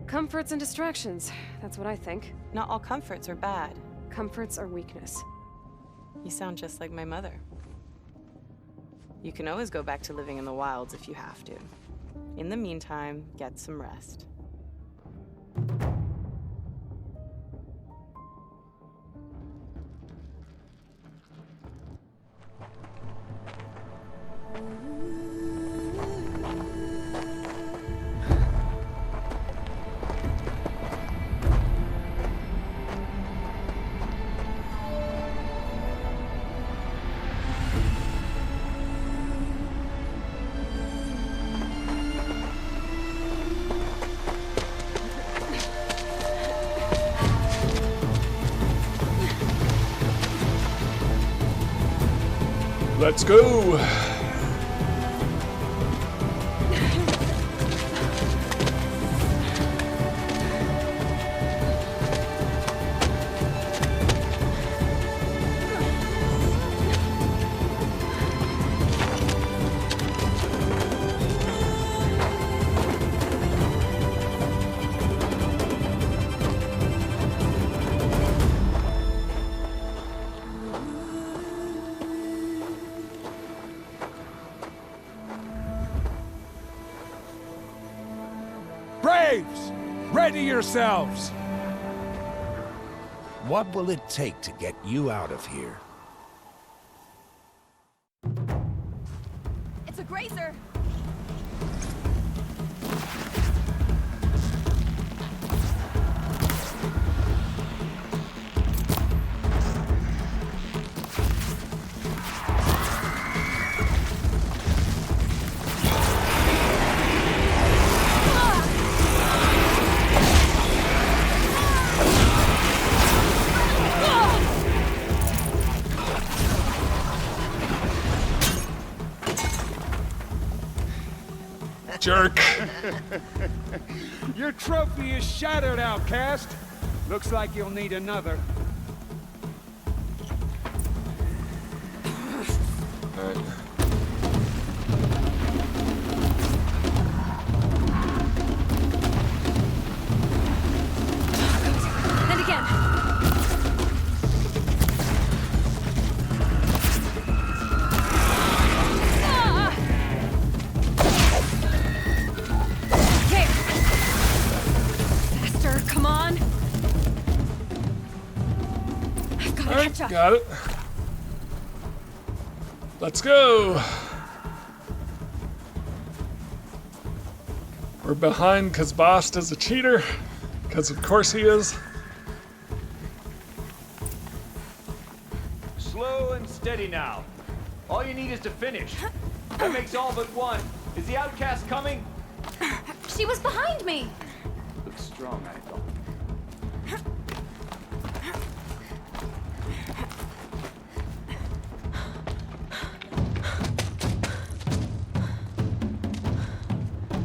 Comforts and distractions. That's what I think. Not all comforts are bad. Comforts are weakness. You sound just like my mother. You can always go back to living in the wilds if you have to. In the meantime, get some rest. Let's go! Braves! Ready yourselves! What will it take to get you out of here? It's a grazer! Jerk. Your trophy is shattered, outcast. Looks like you'll need another. Got it. Let's go. We're behind because Bast is a cheater. Because of course he is. Slow and steady now. All you need is to finish. That makes all but one. Is the outcast coming? She was behind me. Looks strong, I thought.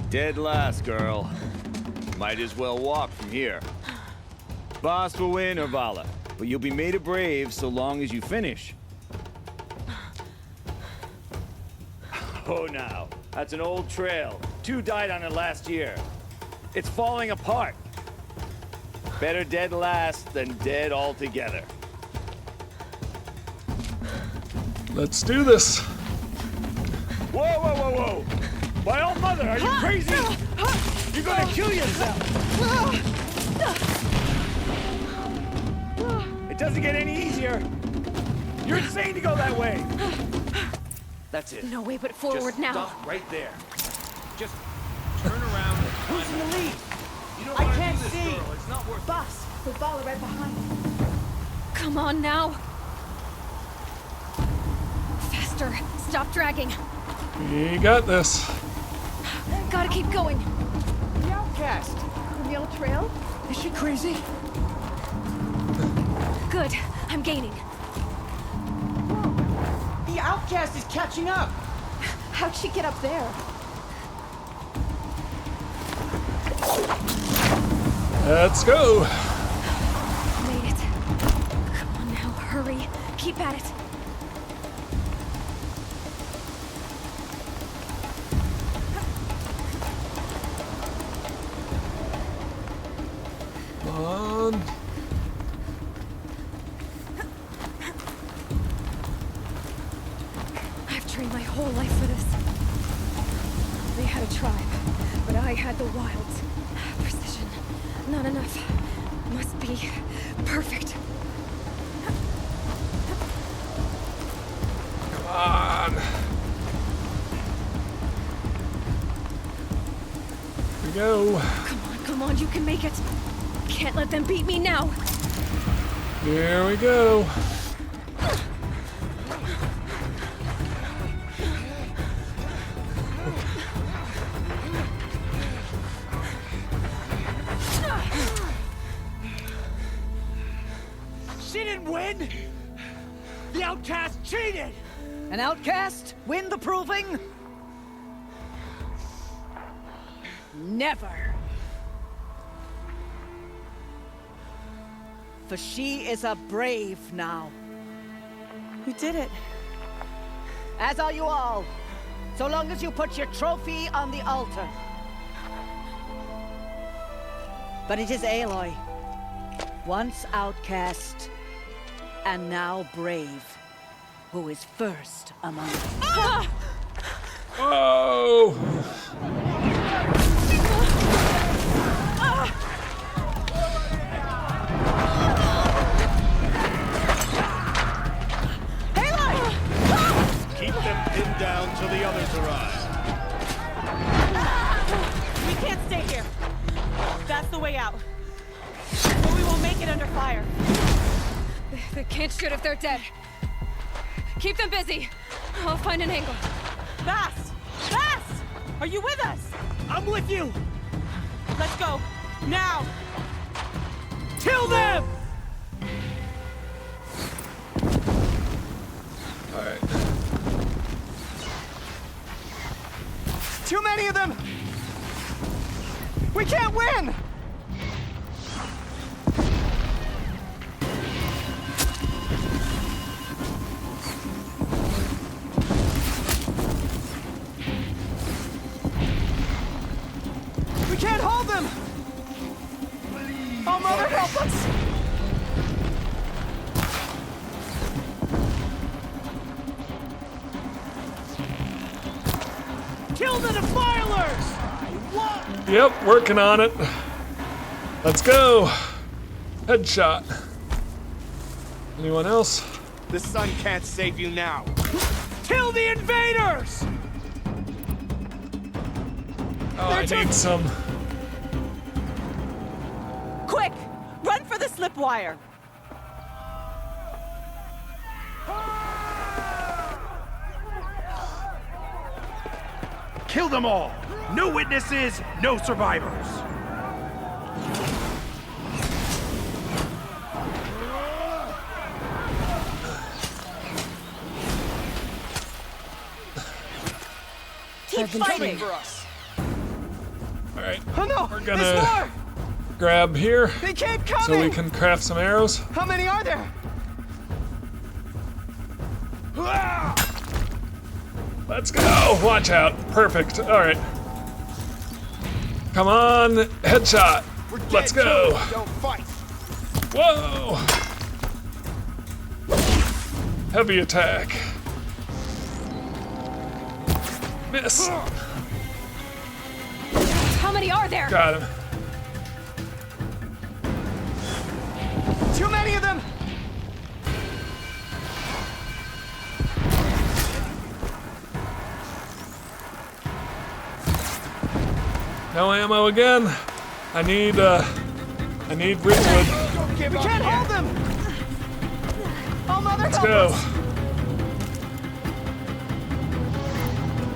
Dead last, girl. Might as well walk from here. Boss will win or Vala, but you'll be made a brave so long as you finish. Oh, now. That's an old trail. 2 died on it last year. It's falling apart. Better dead last than dead altogether. Let's do this. Whoa, whoa, whoa, whoa! My old mother, are you crazy? You're gonna kill yourself! It doesn't get any easier. You're insane to go that way. That's it. No way but forward Just now. Stop right there. Just turn around. Who's in the lead? You don't I wanna can't do this, see. girl. It's not worth Boss, with Vala right behind me. Come on now. Faster. Stop dragging. We got this. Gotta keep going. The outcast. On the old trail? Is she crazy? Good. I'm gaining. The outcast is catching up. How'd she get up there? Let's go. Made it. Come on now, hurry. Keep at it. Come on. I've trained my whole life for this. They had a tribe, but I had the wilds. Precision. Not enough. Must be perfect. Come on. Here we go. Come on, you can make it. Can't let them beat me now. Here we go. She didn't win! The outcast cheated! An outcast win the proving? Never. For she is a brave now. We did it. As are you all. So long as you put your trophy on the altar. But it is Aloy. Once outcast, and now brave, who is first among us. Ah! Oh! Keep them pinned down till the others arrive. We can't stay here. That's the way out. Or we won't make it under fire. They can't shoot if they're dead. Keep them busy. I'll find an angle. Bast! Bast! Are you with us? I'm with you! Let's go. Now! Kill them! Alright. Too many of them! We can't win! We can't hold them! Oh, Mother, help us! Kill the defilers! Yep, working on it. Let's go. Headshot. Anyone else? The sun can't save you now. Kill the invaders! Oh, I need some. Quick! Run for the slip wire! Kill them all! No witnesses, no survivors! Keep fighting! For us. Alright, Oh no! we're There's gonna more! grab here They keep so coming! we can craft some arrows. How many are there? Ah! Let's go! Watch out. Perfect. Alright. Come on, headshot. Let's go. Don't fight. Whoa! Heavy attack. Miss. How many are there? Got him. Too many of them! No ammo again. I need Ridgewood. We can't hold them! Oh, Mother, Let's help go. us!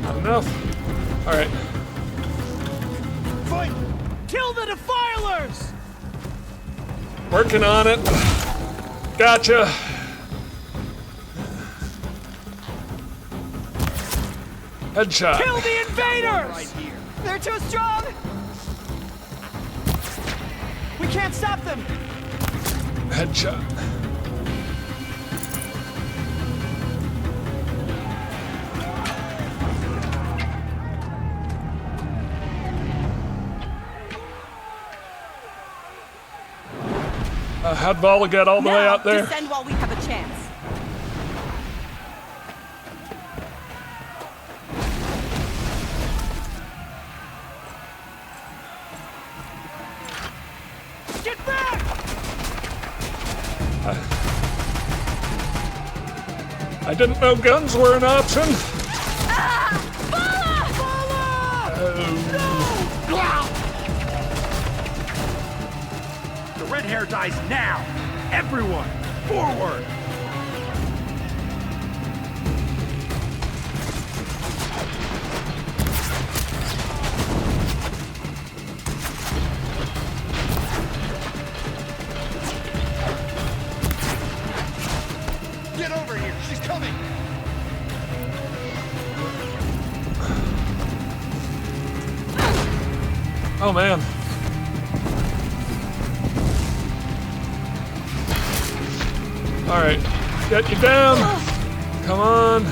Not enough. Alright. Fight! Kill the defilers! Working on it. Gotcha. Headshot. Kill the invaders! They're too strong! We can't stop them! Headshot. How'd Vala get all the way out there? Descend while we have a chance. Get back! I didn't know guns were an option. The red hair dies now! Everyone, forward! Get over here! She's coming! Oh man. Alright, get you down. Come on.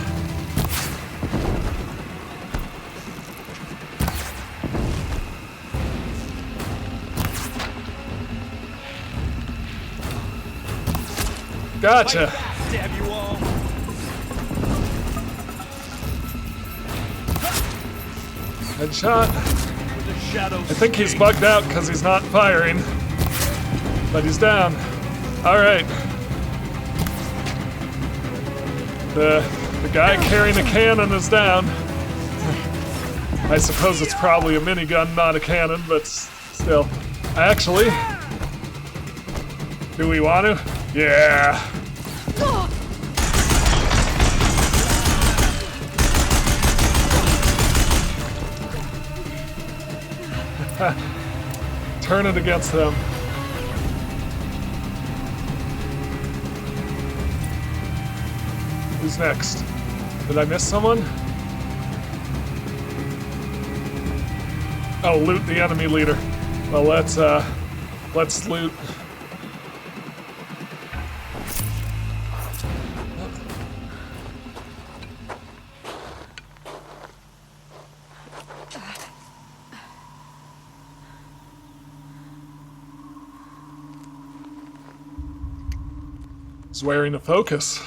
Gotcha. Stab you all! Headshot. With the shadows. I think he's bugged out because he's not firing. But he's down. Alright. The guy carrying a cannon is down. I suppose it's probably a minigun, not a cannon, but still. Actually, do we want to? Yeah. Turn it against them. Who's next? Did I miss someone? Oh, loot the enemy leader. Well, let's loot. He's wearing a focus.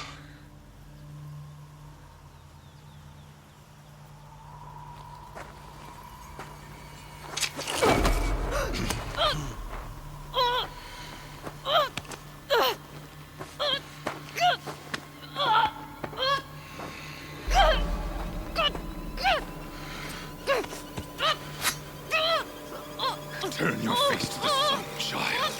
Turn your face to the sun, child.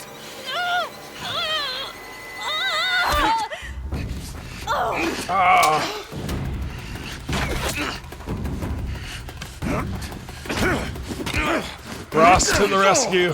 Ross to the rescue.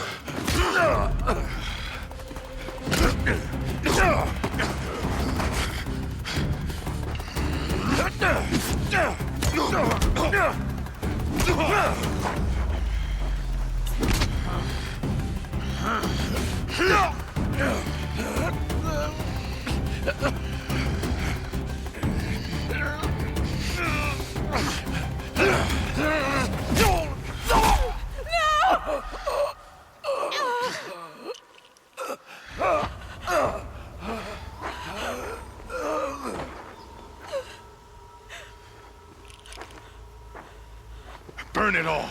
Burn it all,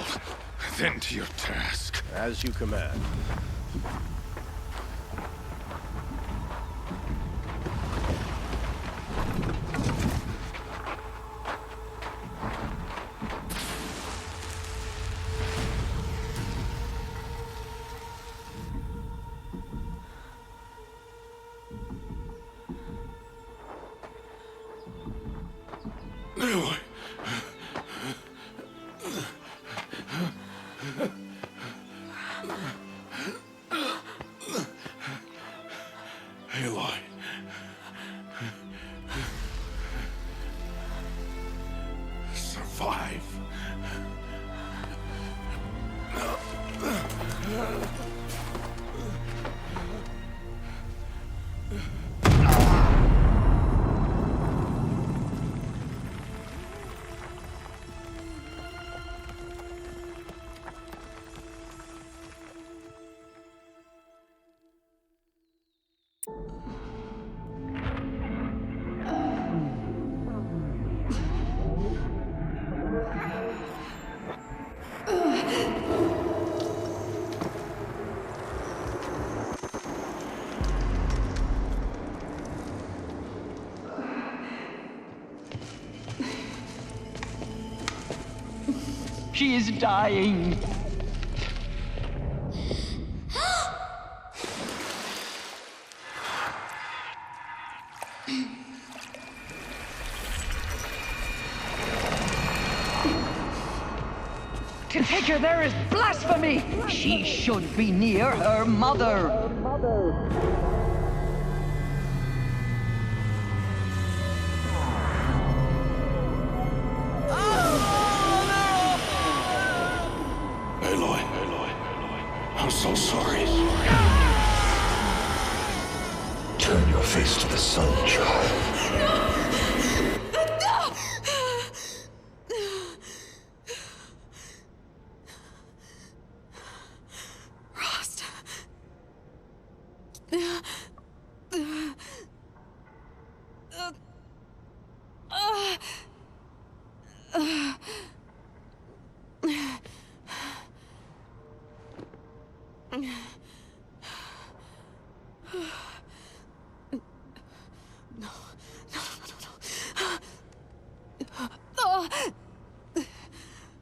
then to your task. As you command. Aloy. Aloy. Survive. She is dying. To take her there is blasphemy! She should be near her mother. Aloy, I'm so sorry. Turn your face to the sun, child.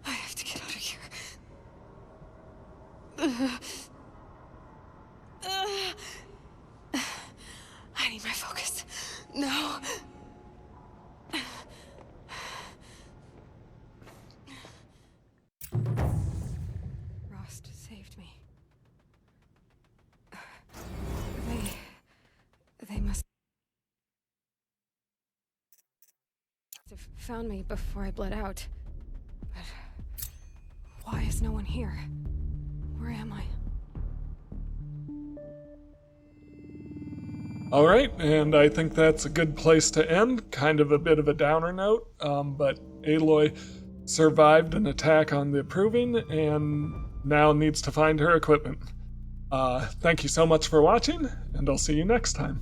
I have to get out of here. I need my focus. No. Rost saved me. They must have found me before I bled out. But why is no one here? Where am I? All right, and I think that's a good place to end. Kind of a bit of a downer note, but Aloy survived an attack on the Proving and now needs to find her equipment. Thank you so much for watching, and I'll see you next time.